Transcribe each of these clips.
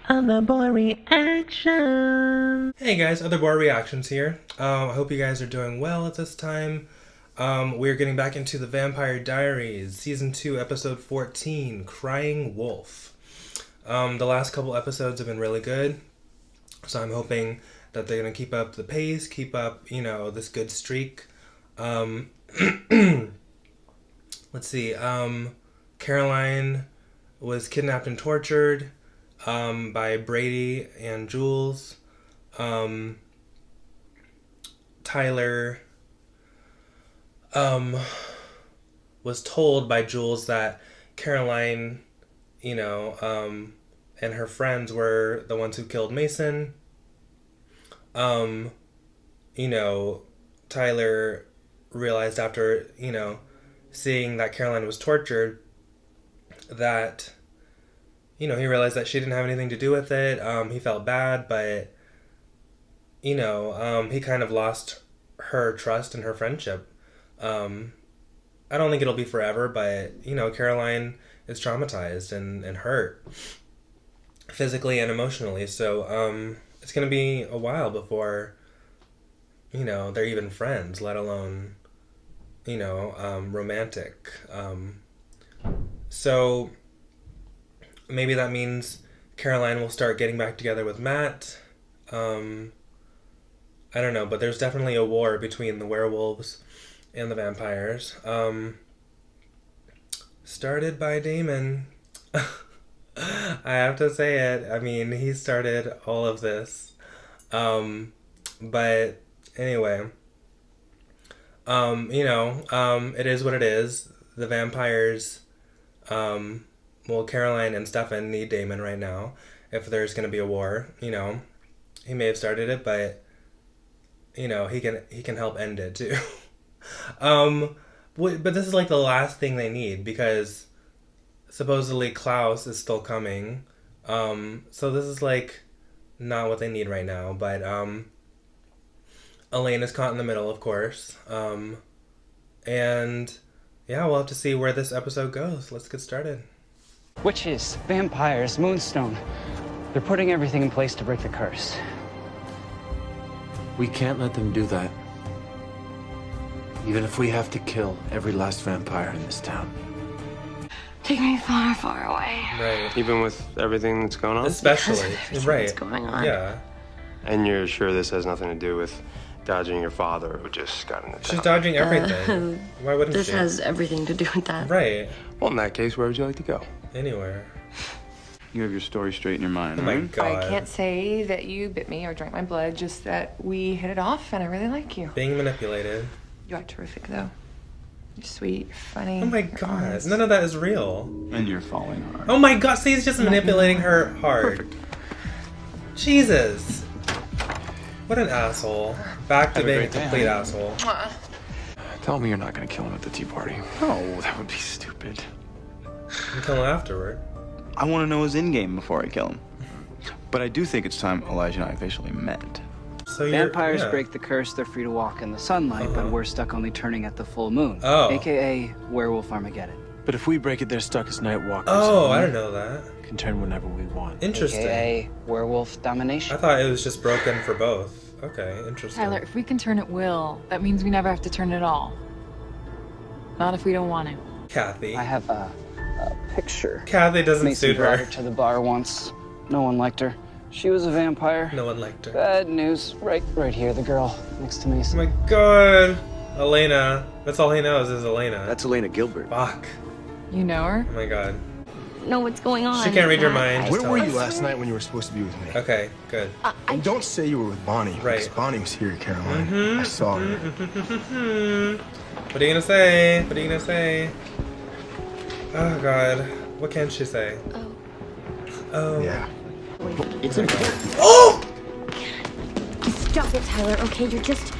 Other boy reaction. Hey guys, Other boy reactions here. I hope you guys are doing well at this time. We're getting back into the Vampire Diaries, season 2, episode 14, Crying Wolf. The last couple episodes have been really good, so I'm hoping that they're gonna keep up the pace, keep up, this good streak. Let's see. Caroline was kidnapped and tortured by Brady and Jules. Tyler was told by Jules that Caroline, and her friends were the ones who killed Mason. Tyler realized after, seeing that Caroline was tortured that, he realized that she didn't have anything to do with it. He felt bad, but, he kind of lost her trust and her friendship. I don't think it'll be forever, but, Caroline is traumatized and hurt physically and emotionally. So, it's going to be a while before, they're even friends, let alone, romantic. So maybe that means Caroline will start getting back together with Matt. I don't know, but there's definitely a war between the werewolves and the vampires. Started by Damon. I have to say it. I mean, he started all of this. But anyway, it is what it is. The vampires, Caroline and Stefan need Damon right now. If there's going to be a war, he may have started it, but, he can help end it too. But this is like the last thing they need because supposedly Klaus is still coming. So this is like not what they need right now, but, Elaine is caught in the middle, of course. And yeah, we'll have to see where this episode goes. Let's get started. Witches, vampires, Moonstone. They're putting everything in place to break the curse. We can't let them do that. Even if we have to kill every last vampire in this town. Take me far, far away. Right. Even with everything that's going on? Especially. Right. What's going on? Yeah. And you're sure this has nothing to do with dodging your father who just got into town? She's dodging everything. Why wouldn't This she? has everything to do with that. Right. Well, in that case, where would you like to go? Anywhere. You have your story straight in your mind, Oh my right? god. I can't say that you bit me or drank my blood, just that we hit it off and I really like you. Being manipulated. You are terrific, though. You're sweet, you're funny. Oh my you're god. honest. None of that is real. And you're falling hard. Oh my god. See, he's just manipulating her hard. Perfect. Jesus. What an asshole. Back to Have a being a great day, complete huh? asshole. Tell me you're not going to kill him at the tea party. Oh, that would be stupid. Until afterward. I want to know his in-game before I kill him. But I do think it's time Elijah and I officially met. So you're, Vampires yeah. break the curse, they're free to walk in the sunlight, but we're stuck only turning at the full moon. Oh. AKA Werewolf Armageddon. But if we break it, they're stuck as night walkers. Oh, and I we didn't know that. can turn whenever we want. Interesting. AKA Werewolf Domination. I thought it was just broken for both. Okay, interesting. Tyler, if we can turn at will, that means we never have to turn at all. Not if we don't want to. Kathy. I have a picture. Kathy doesn't Mason suit brought her. her to the bar once. No one liked her. She was a vampire. No one liked her. Bad news. Right here, the girl next to Oh Mason. my god. Elena. That's all he knows is Elena. That's Elena Gilbert. Fuck. You know her? Oh my god. Know what's going on. She can't read your Matt. mind. Where were you Just last night when you were supposed to be with me? Okay, good. And don't say you were with Bonnie. Right. Because Bonnie was here, Caroline. I saw her. What are you gonna say? What are you gonna say? Oh god. What can she say? Oh. Yeah. Oh! Stop it, Tyler. Okay, you're just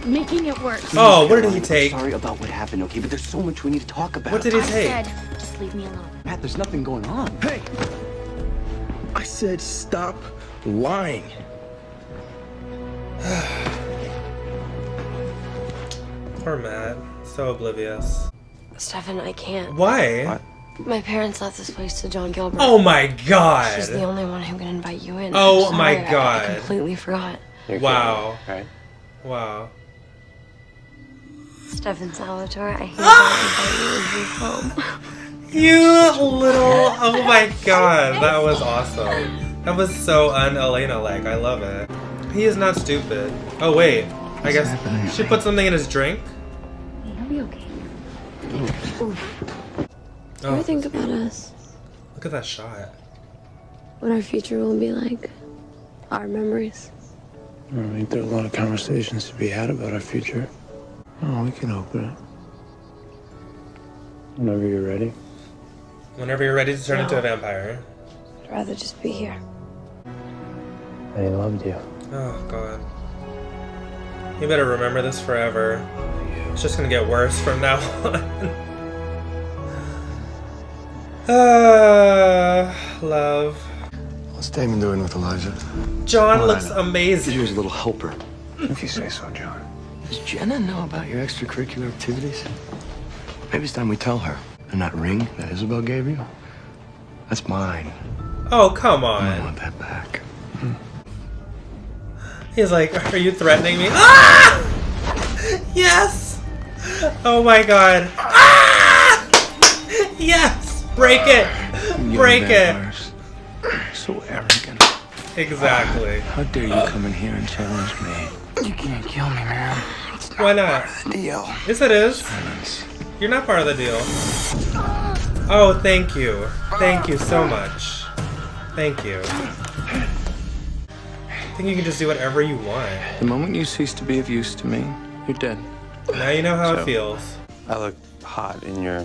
making it worse. Oh, what did he take? Sorry about what happened, okay? But there's so much we need to talk about. What did he I take? said, just leave me alone. Matt, there's nothing going on. Hey! I said stop lying. Poor Matt. So oblivious. Stefan, I can't. Why? What? My parents left this place to John Gilbert. Oh my god! She's the only one who can invite you in. Oh I'm my sorry, god. I completely forgot. Wow. Right? Wow. Stefan Salvatore, I hereby invite you home. You little... Oh my god. That was awesome. That was so un-Elena-like. I love it. He is not stupid. Oh wait. I guess she put something in his drink? You'll be okay. Oof. Do you Oh, ever think about us? look at that shot. What our future will be like? Our memories? I think there are a lot of conversations to be had about our future. Oh, we can open it. Whenever you're ready. Whenever you're ready to turn into a vampire. I'd rather just be here. They loved you. Oh god. You better remember this forever. It's just gonna get worse from now on. Love. What's Damon doing with Elijah? John looks amazing. He's a little helper. If you say so, John. Does Jenna know about your extracurricular activities? Maybe it's time we tell her. And that ring that Isabel gave you? That's mine. Oh, come I on. want that back. He's like, are you threatening me? Ah! Yes! Oh my god. Ah! Yes! Break it! Break it! So arrogant. Exactly. How dare you come in here and challenge me? You can't kill me, man. Why not? Deal. Yes, it is. Silence. You're not part of the deal. Oh, thank you. Thank you so much. Thank you. I think you can just do whatever you want. The moment you cease to be of use to me, you're dead. Now you know how it So- feels. I look hot in your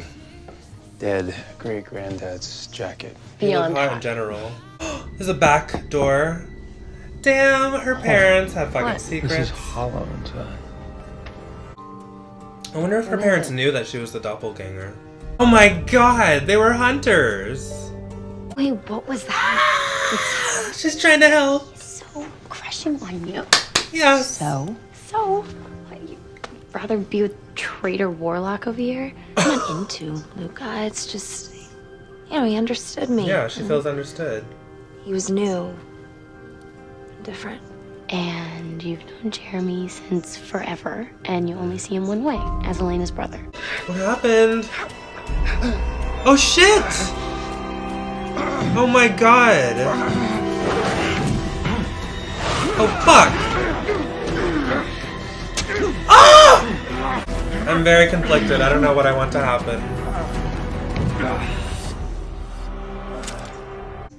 dead great-granddad's jacket. You look Beyond hot in hot. general. There's a back door. Damn, her parents have fucking What? This secrets. is hollow inside. I wonder if her parents knew that she was the doppelganger. Oh my god, they were hunters. Wait, what was that? She's trying to help. It's so crushing on you. Yes. So, what, you'd rather be with traitor Warlock over here? I'm not into Luca. It's just, he understood me. Yeah, she feels understood. He was new, different. And you've known Jeremy since forever, and you only see him one way, as Elena's brother. What happened? Oh shit! Oh my god! Oh fuck! Ah! I'm very conflicted. I don't know what I want to happen.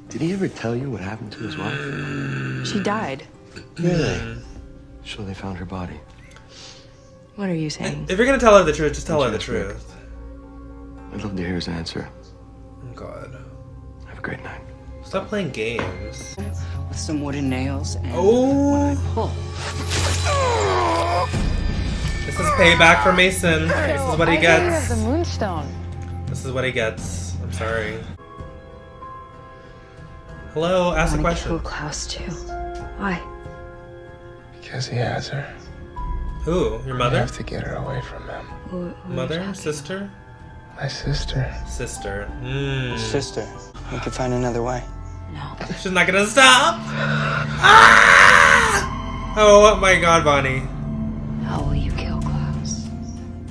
Did he ever tell you what happened to his wife? She died. Really? So they found her body. What are you saying? If you're gonna tell her the truth, just tell her the truth. I'd love to hear his answer. Oh god. Have a great night. Stop playing games. With some wooden nails and Oh! pull. This is payback for Mason. This is what he gets. The moonstone. This is what he gets. I'm sorry. Hello, ask a question. Klaus too. Why? Because he has her. Who? Your I mother? have to get her away from him. Mother? Sister? My sister. Sister. Sister, we could find another way. No. She's not gonna stop! Ah! Oh my god, Bonnie. How will you kill Klaus?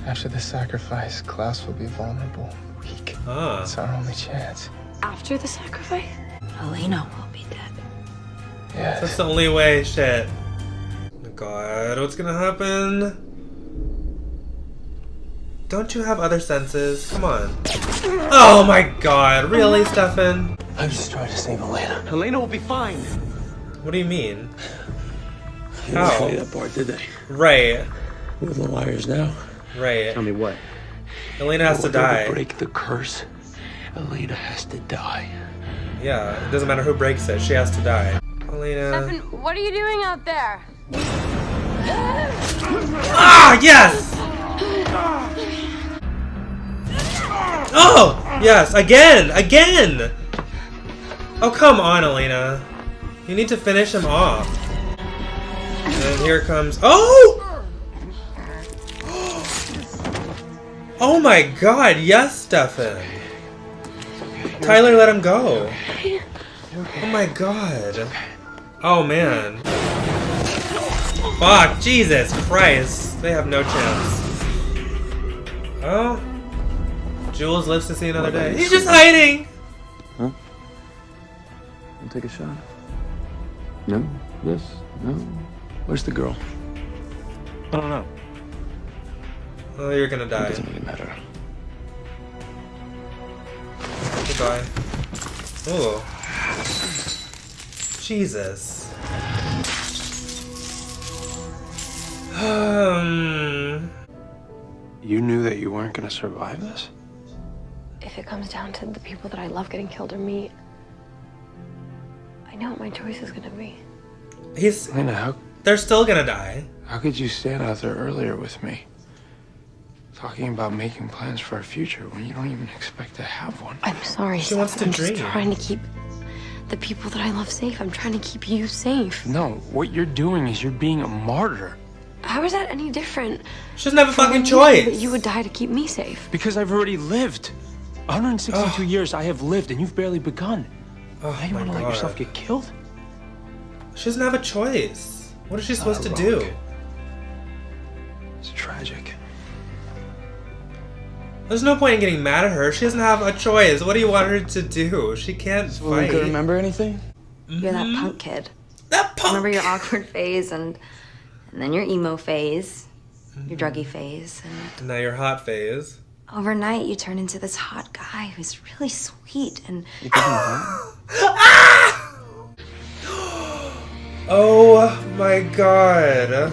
After the sacrifice, Klaus will be vulnerable, weak. Ah. It's our only chance. After the sacrifice? Elena will be dead. Yes. That's the only way, shit. Oh my god, what's gonna happen? Don't you have other senses? Come on. Oh my god, really, Stefan? I'm just trying to save Elena. Elena will be fine. What do you mean? They didn't How? tell you that part, did they? Right, We're the liars now. right. Tell me what? Elena has to die. Break the curse. Elena has to die. Yeah, it doesn't matter who breaks it, she has to die. Elena. What are you doing out there? Ah, yes! Oh, yes, again, again! Oh, come on, Elena. You need to finish him off. And here comes, oh! Oh my god, yes, Stefan. Tyler let him go. Oh my god. Oh man. Fuck, Jesus Christ. They have no chance. Oh. Jules lives to see another day. He's just hiding! Huh? Wanna take a shot? No? This? No? Where's the girl? I don't know. Oh, you're gonna It die. doesn't really matter. Goodbye. Ooh. Jesus. You knew that you weren't gonna survive this? If it comes down to the people that I love getting killed or me, I know what my choice is gonna be. He's. Elena, They're still gonna die. how could you stand out there earlier with me? Talking about making plans for our future when you don't even expect to have one. I'm sorry. She wants to I'm dream. just trying to keep the people that I love safe. I'm trying to keep you safe. No, what you're doing is you're being a martyr. How is that any different? She doesn't have a fucking But choice. you would die to keep me safe. Because I've already lived. 162 years I have lived and you've barely begun. Oh Now you my want to let God. yourself get killed? She doesn't have a choice. What is she It's supposed to not do? heroic. It's tragic. There's no point in getting mad at her. She doesn't have a choice. What do you want her to do? She can't So we fight. could remember anything? You're that punk kid. That punk. Remember your awkward phase and then your emo phase, your druggy phase, and Now your hot phase. overnight you turn into this hot guy who's really sweet and Oh my god.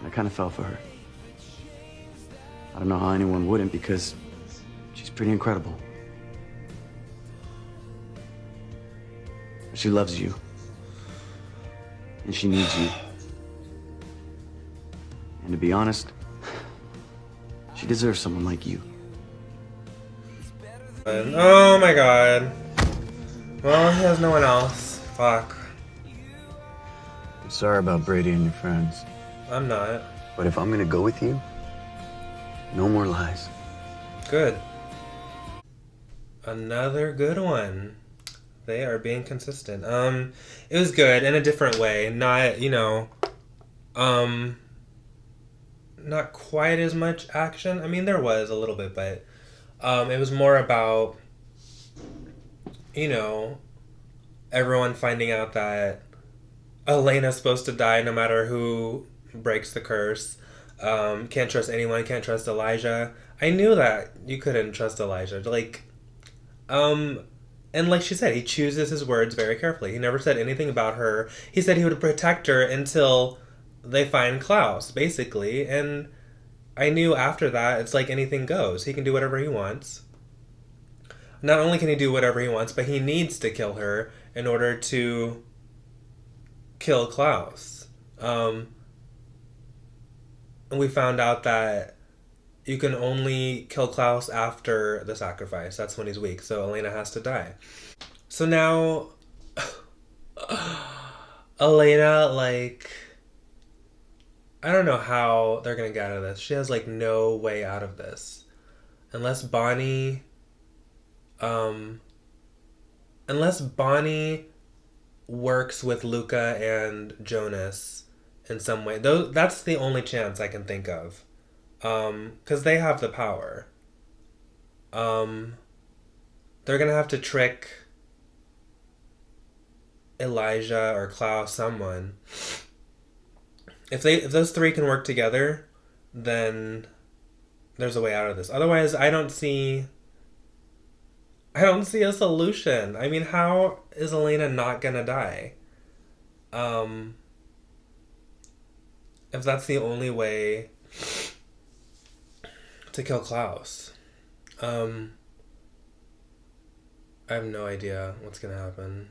I kind of fell for her. I don't know how anyone wouldn't because she's pretty incredible. She loves you. And she needs you. And to be honest, she deserves someone like you. Oh my god. Well, he has no one else. Fuck. I'm sorry about Brady and your friends. I'm not. But if I'm gonna go with you, no more lies. Good. Another good one. They are being consistent. It was good in a different way. Not, not quite as much action. I mean, there was a little bit, but it was more about, everyone finding out that Elena's supposed to die no matter who breaks the curse. Can't trust anyone, can't trust Elijah. I knew that you couldn't trust Elijah. And like she said, he chooses his words very carefully. He never said anything about her. He said he would protect her until they find Klaus, basically. And I knew after that, it's like anything goes. He can do whatever he wants. Not only can he do whatever he wants, but he needs to kill her in order to kill Klaus. And we found out that you can only kill Klaus after the sacrifice. That's when he's weak. So Elena has to die. So now, Elena, I don't know how they're going to get out of this. She has, no way out of this. Unless Bonnie works with Luca and Jonas in some way. That's the only chance I can think of. Because they have the power. They're gonna have to trick Elijah or Klaus, someone. If those three can work together, then there's a way out of this. Otherwise, I don't see a solution. I mean, how is Elena not gonna die? If that's the only way to kill Klaus. I have no idea what's gonna happen.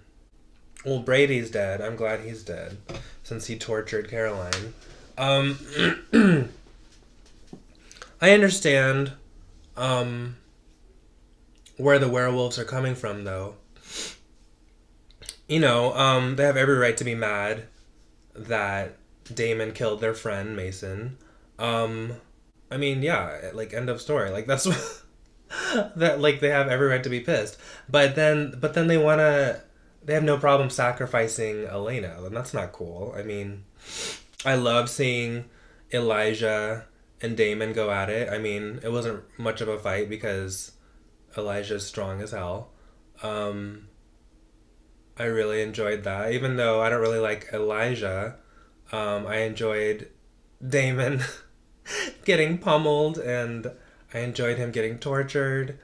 Well, Brady's dead. I'm glad he's dead, since he tortured Caroline. I understand where the werewolves are coming from, though. They have every right to be mad that Damon killed their friend, Mason. I mean, yeah, end of story. That's what... that like they have every right to be pissed. But then they have no problem sacrificing Elena, and that's not cool. I mean, I love seeing Elijah and Damon go at it. I mean, it wasn't much of a fight because Elijah's strong as hell. Um, I really enjoyed that, even though I don't really like Elijah. I enjoyed Damon getting pummeled, and I enjoyed him getting tortured.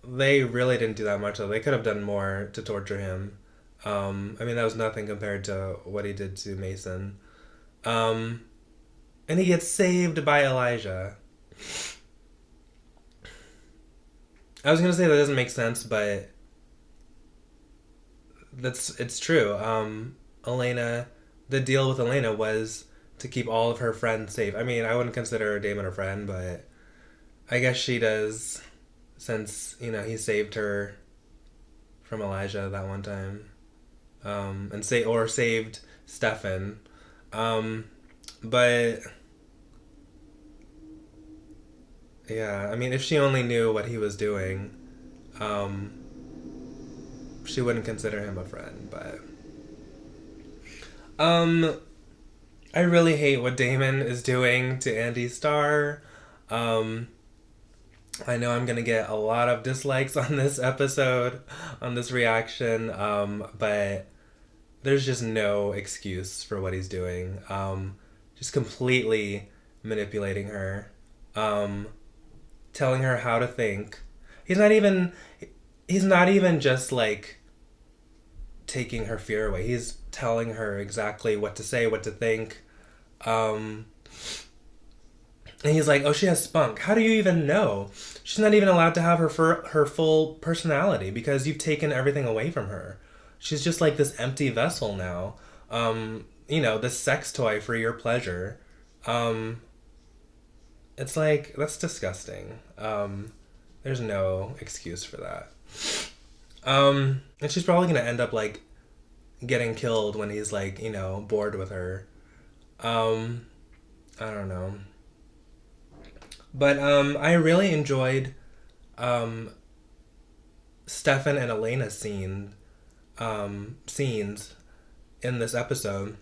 They really didn't do that much, though. They could have done more to torture him. I mean, that was nothing compared to what he did to Mason. Um, and he gets saved by Elijah. I was gonna say that doesn't make sense, but it's true. Elena, the deal with Elena was to keep all of her friends safe. I mean, I wouldn't consider Damon a friend, but I guess she does, since he saved her from Elijah that one time, and saved Stefan, but yeah, I mean, if she only knew what he was doing, um, she wouldn't consider him a friend. But um, I really hate what Damon is doing to Andy Starr. Um, I know I'm gonna get a lot of dislikes on this episode, on this reaction, but there's just no excuse for what he's doing. Just completely manipulating her, telling her how to think. He's not even just like taking her fear away. He's telling her exactly what to say, what to think. And he's like, "Oh, she has spunk. How do you even know? She's not even allowed to have her full personality because you've taken everything away from her. She's just like this empty vessel now. This sex toy for your pleasure. It's like, that's disgusting. There's no excuse for that. And she's probably gonna end up like getting killed when he's like, bored with her. I don't know. But I really enjoyed Stefan and Elena's scenes in this episode.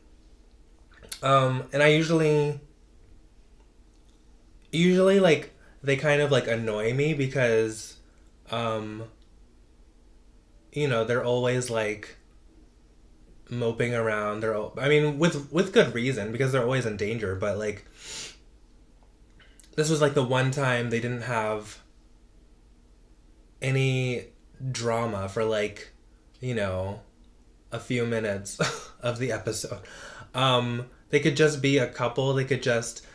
And I usually like they kind of like annoy me because they're always like moping around. I mean, with good reason, because they're always in danger, but like this was like the one time they didn't have any drama for like, a few minutes of the episode. They could just be a couple. They could just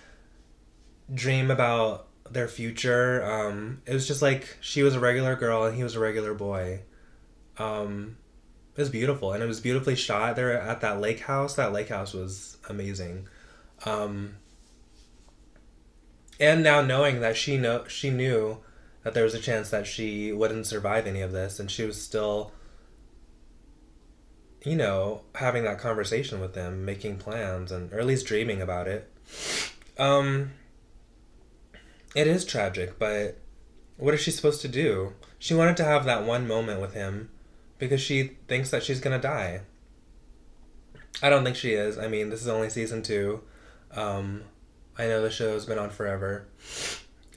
dream about their future. It was just like she was a regular girl and he was a regular boy. It was beautiful, and it was beautifully shot. They're at that lake house. That lake house was amazing. And now knowing that she knew that there was a chance that she wouldn't survive any of this, and she was still, having that conversation with them, making plans, or at least dreaming about it. It is tragic, but what is she supposed to do? She wanted to have that one moment with him because she thinks that she's gonna die. I don't think she is. I mean, this is only season 2. I know the show's been on forever.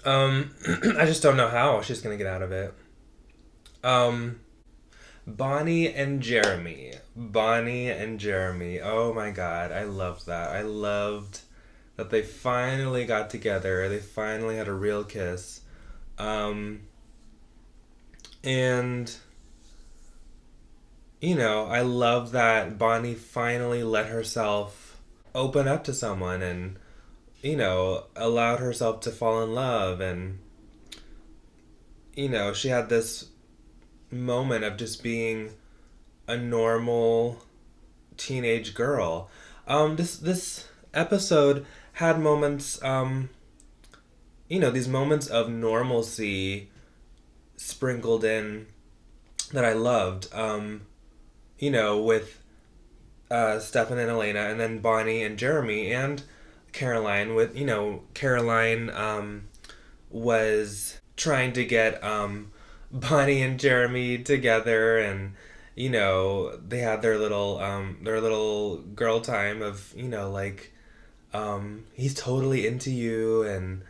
I just don't know how she's gonna get out of it. Bonnie and Jeremy. Bonnie and Jeremy. Oh my god, I loved that. I loved that they finally got together. They finally had a real kiss. And I love that Bonnie finally let herself open up to someone and allowed herself to fall in love, and she had this moment of just being a normal teenage girl. This episode had moments, these moments of normalcy sprinkled in that I loved. With Stefan and Elena, and then Bonnie and Jeremy, and Caroline. Caroline was trying to get Bonnie and Jeremy together, and they had their little girl time of like he's totally into you, and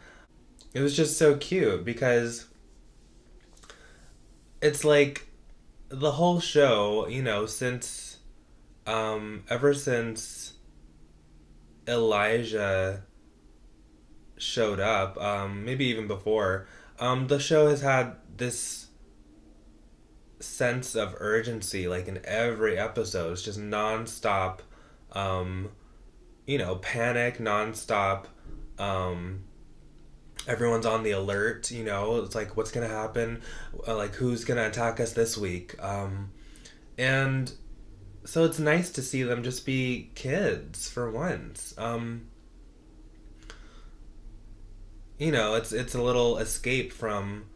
it was just so cute because it's like the whole show, since ever since Elijah showed up, maybe even before, the show has had this sense of urgency, like in every episode. It's just nonstop, panic, nonstop. Everyone's on the alert. It's like, what's gonna happen? Like, who's gonna attack us this week? And so it's nice to see them just be kids for once. It's a little escape from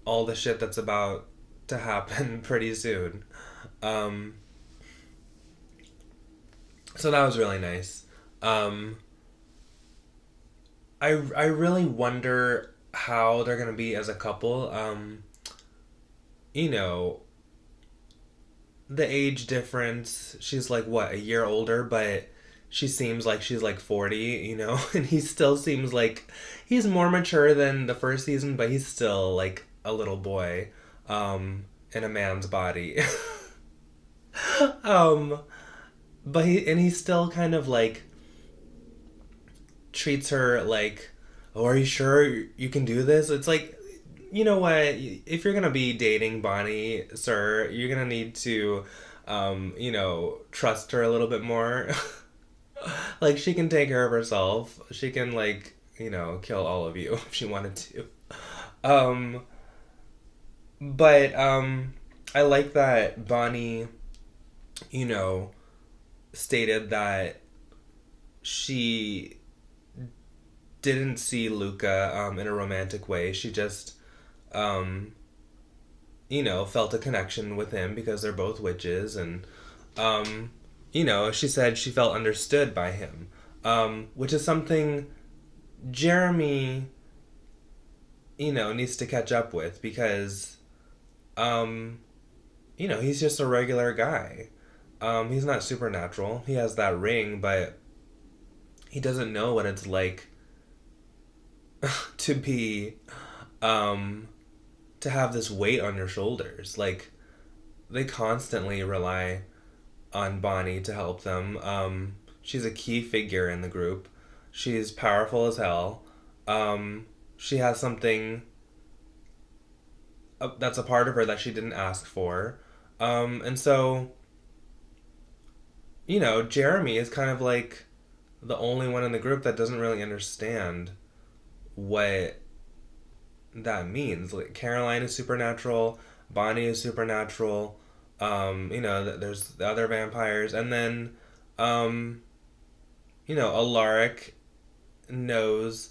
all the shit that's about to happen pretty soon. So that was really nice. I really wonder how they're gonna be as a couple. You know, the age difference. She's like what, a year older, but she seems like she's like 40, and he still seems like he's more mature than the first season, but he's still like a little boy, in a man's body. um, but he's still kind of like treats her like, oh, are you sure you can do this? It's like, you know what? If you're gonna be dating Bonnie, sir, you're gonna need to, trust her a little bit more. Like, she can take care of herself. She can, like, kill all of you if she wanted to. But I like that Bonnie, stated that she didn't see Luca in a romantic way. She just, felt a connection with him because they're both witches, and, she said she felt understood by him, which is something Jeremy, needs to catch up with because, he's just a regular guy. He's not supernatural. He has that ring, but he doesn't know what it's like to be, to have this weight on your shoulders. Like, they constantly rely on Bonnie to help them. She's a key figure in the group. She's powerful as hell. She has something that's a part of her that she didn't ask for. And so, Jeremy is kind of like the only one in the group that doesn't really understand what that means. Like, Caroline is supernatural, Bonnie is supernatural, there's the other vampires, and then, Alaric knows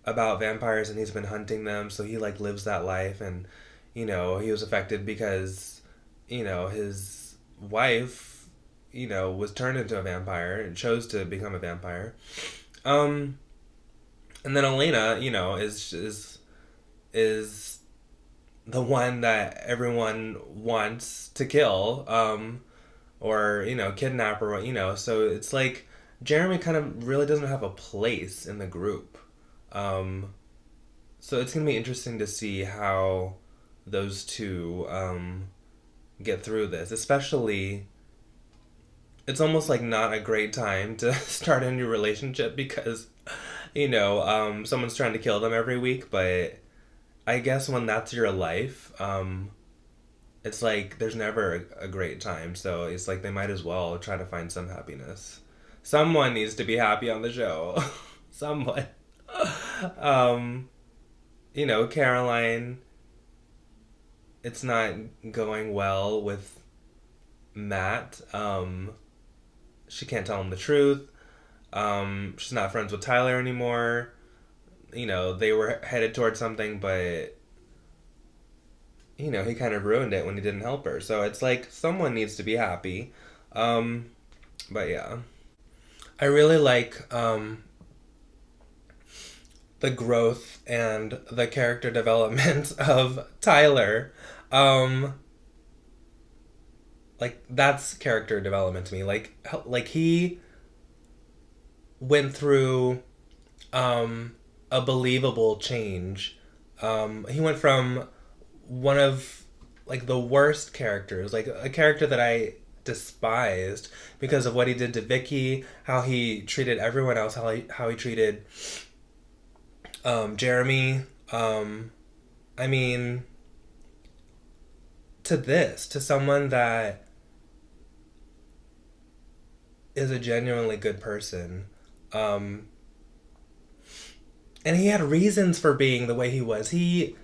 about vampires and he's been hunting them, so he, like, lives that life, and, he was affected because, his wife, was turned into a vampire and chose to become a vampire. And then Elena, is the one that everyone wants to kill, or, kidnap, or, so it's like Jeremy kind of really doesn't have a place in the group. So it's going to be interesting to see how those two, get through this, especially it's almost like not a great time to start a new relationship because, someone's trying to kill them every week, but I guess when that's your life, it's like there's never a great time, so it's like they might as well try to find some happiness. Someone needs to be happy on the show. Someone. Caroline, it's not going well with Matt. She can't tell him the truth. She's not friends with Tyler anymore. They were headed towards something, but, he kind of ruined it when he didn't help her. So it's like someone needs to be happy. But yeah. I really like the growth and the character development of Tyler. Like, that's character development to me. Like he went through a believable change. He went from one of like the worst characters, like a character that I despised because of what he did to Vicky, how he treated everyone else, how he treated Jeremy. I mean, to someone that is a genuinely good person. And he had reasons for being the way he was. He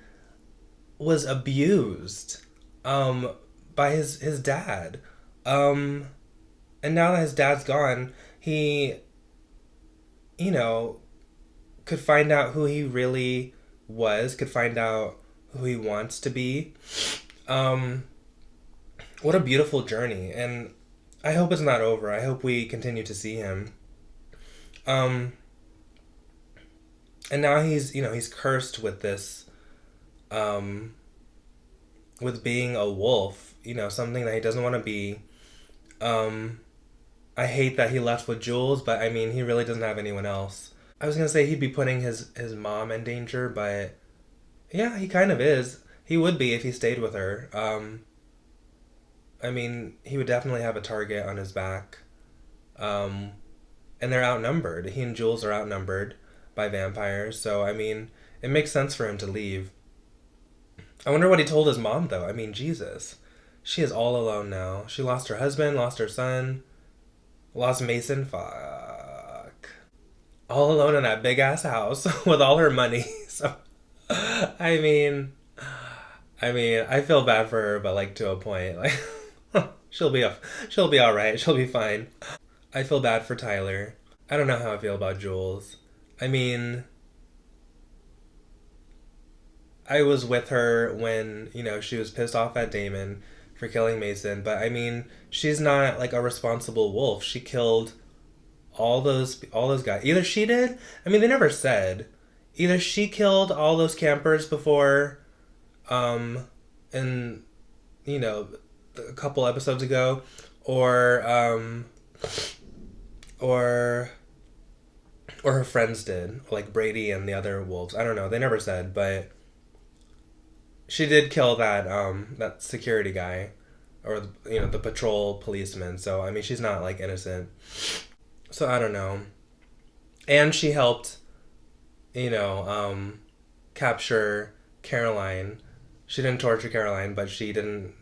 was abused by his dad. And now that his dad's gone, he, you know, could find out who he really was, could find out who he wants to be. What a beautiful journey. And I hope it's not over. I hope we continue to see him. And now he's cursed with this, with being a wolf, something that he doesn't want to be. I hate that he left with Jules, but I mean, he really doesn't have anyone else. I was going to say he'd be putting his mom in danger, but yeah, he kind of is. He would be if he stayed with her. I mean, he would definitely have a target on his back. And they're outnumbered. He and Jules are outnumbered by vampires, so I mean, it makes sense for him to leave. I wonder what he told his mom, though. I mean, Jesus. She is all alone now. She lost her husband, lost her son, lost Mason. Fuck. All alone in that big-ass house with all her money. So, I mean, I feel bad for her, but like to a point. Like, she'll be all right. She'll be fine. I feel bad for Tyler. I don't know how I feel about Jules. I mean, I was with her when, she was pissed off at Damon for killing Mason, but I mean, she's not like a responsible wolf. She killed all those guys. Either she did, I mean, they never said. Either she killed all those campers before, and, a couple episodes ago, or her friends did, like Brady and the other wolves. I don't know. They never said, but she did kill that security guy, or the patrol policeman. So I mean, she's not like innocent. So I don't know. And she helped, capture Caroline. She didn't torture Caroline, but she didn't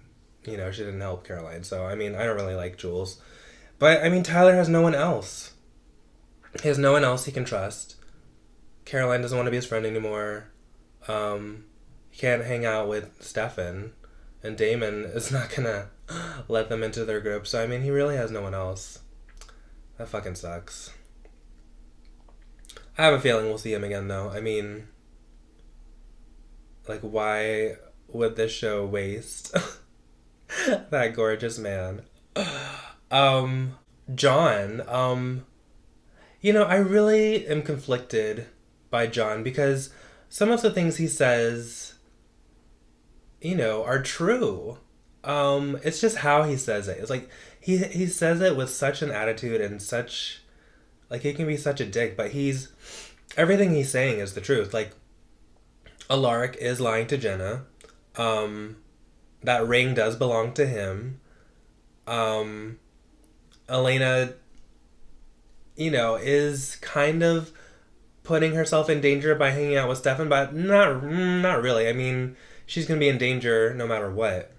help Caroline. So I mean, I don't really like Jules, but I mean, Tyler has no one else. He has no one else he can trust. Caroline doesn't want to be his friend anymore. He can't hang out with Stefan. And Damon is not gonna let them into their group. So, I mean, he really has no one else. That fucking sucks. I have a feeling we'll see him again, though. I mean, like, why would this show waste that gorgeous man? John, I really am conflicted by John because some of the things he says, are true. It's just how he says it. It's like he says it with such an attitude and such, like, he can be such a dick, but everything he's saying is the truth. Like, Alaric is lying to Jenna. That ring does belong to him. Elena, is kind of putting herself in danger by hanging out with Stefan, but not really. I mean, she's going to be in danger no matter what.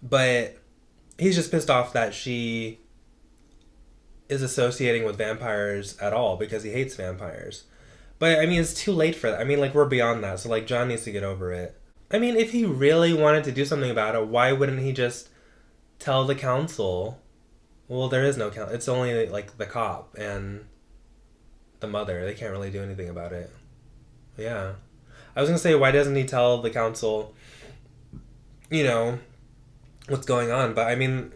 But he's just pissed off that she is associating with vampires at all because he hates vampires. But, I mean, it's too late for that. I mean, like, we're beyond that. So, like, John needs to get over it. I mean, if he really wanted to do something about it, why wouldn't he just tell the council? Well, there is no council. It's only, like, the cop and the mother. They can't really do anything about it. Yeah. I was going to say, why doesn't he tell the council, what's going on? But, I mean,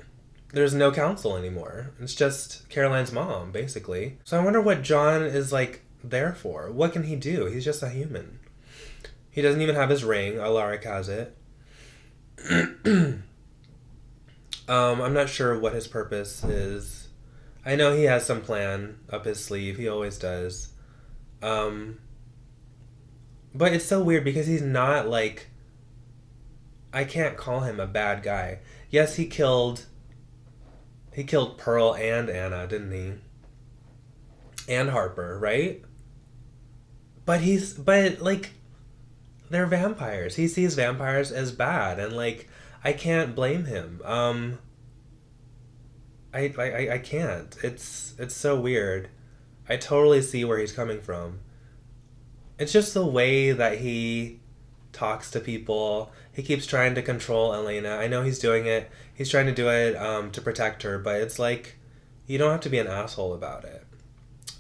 there's no council anymore. It's just Caroline's mom, basically. So I wonder what John is, like, there for? What can he do? He's just a human. He doesn't even have his ring. Alaric has it. I'm not sure what his purpose is. I know he has some plan up his sleeve. He always does. But it's so weird because he's not like... I can't call him a bad guy. Yes, he killed Pearl and Anna, didn't he? And Harper, right? But like, they're vampires. He sees vampires as bad, and like, I can't blame him. I can't. It's so weird. I totally see where he's coming from. It's just the way that he talks to people. He keeps trying to control Elena. I know he's doing it. He's trying to do it to protect her, but it's like, you don't have to be an asshole about it.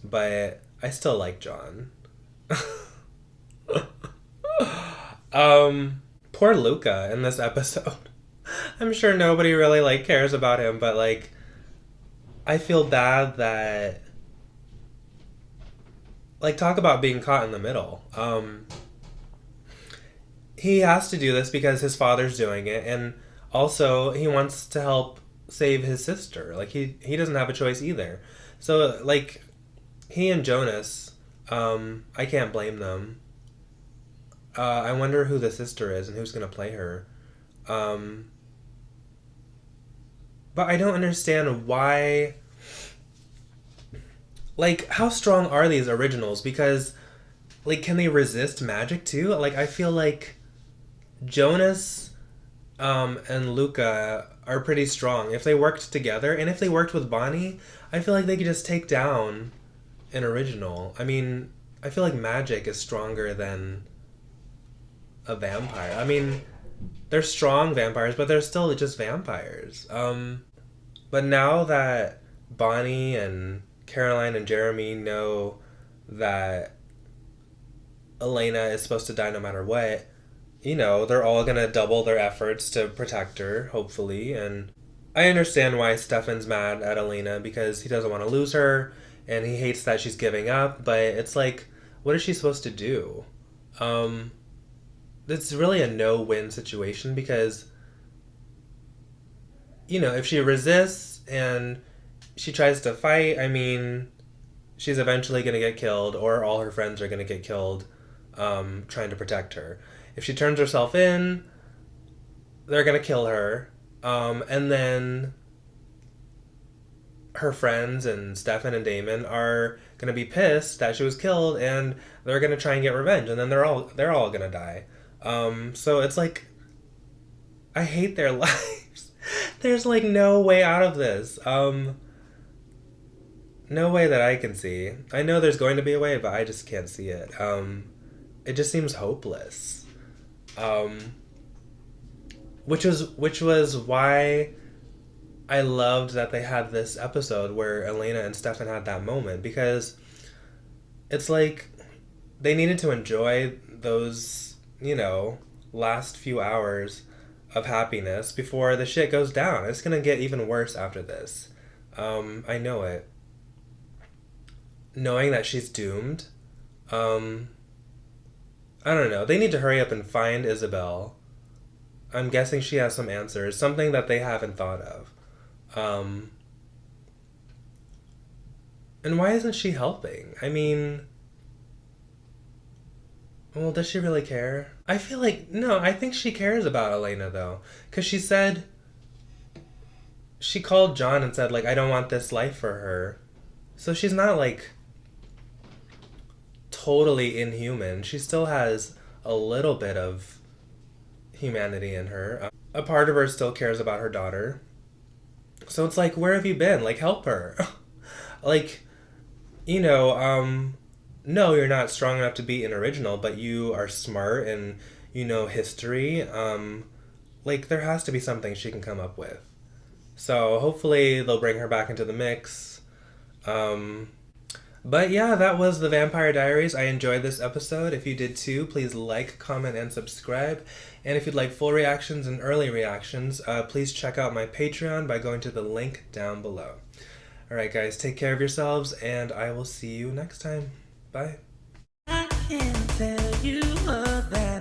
But I still like John. Poor Luca in this episode. I'm sure nobody really like cares about him, but like, I feel bad that, like, talk about being caught in the middle. He has to do this because his father's doing it, and also he wants to help save his sister. Like, he doesn't have a choice either. So, like, he and Jonas, I can't blame them. I wonder who the sister is and who's going to play her. But I don't understand why... Like, how strong are these originals? Because, like, can they resist magic too? Like, I feel like Jonas and Luca are pretty strong. If they worked together, and if they worked with Bonnie, I feel like they could just take down an original. I mean, I feel like magic is stronger than a vampire. I mean, they're strong vampires, but they're still just vampires. But now that Bonnie and Caroline and Jeremy know that Elena is supposed to die no matter what, you know, they're all gonna double their efforts to protect her, hopefully. And I understand why Stefan's mad at Elena, because he doesn't want to lose her, and he hates that she's giving up, but it's like, what is she supposed to do? It's really a no-win situation, because, you know, if she resists and she tries to fight, I mean, she's eventually going to get killed, or all her friends are going to get killed trying to protect her. If she turns herself in, they're going to kill her. And then her friends and Stefan and Damon are going to be pissed that she was killed, and they're going to try and get revenge, and then they're all going to die. So it's like, I hate their lives. There's like no way out of this. No way that I can see. I know there's going to be a way, but I just can't see it. It just seems hopeless. Which was why I loved that they had this episode where Elena and Stefan had that moment, because it's like they needed to enjoy those, you know, last few hours of happiness before the shit goes down. It's gonna get even worse after this. I know it. Knowing that she's doomed, I don't know. They need to hurry up and find Isabel. I'm guessing she has some answers, something that they haven't thought of. And why isn't she helping? I mean, well, does she really care? I feel like, no, I think she cares about Elena, though. Because she said, she called John and said, like, I don't want this life for her. So she's not, like, totally inhuman. She still has a little bit of humanity in her. A part of her still cares about her daughter. So it's like, where have you been? Like, help her. Like, you know, no, you're not strong enough to be an original, but you are smart and you know history. Like, there has to be something she can come up with. So hopefully they'll bring her back into the mix. But yeah, that was the Vampire Diaries. I enjoyed this episode. If you did too, please like, comment, and subscribe. And if you'd like full reactions and early reactions, please check out my Patreon by going to the link down below. Alright guys, take care of yourselves, and I will see you next time. Bye. I can't tell you that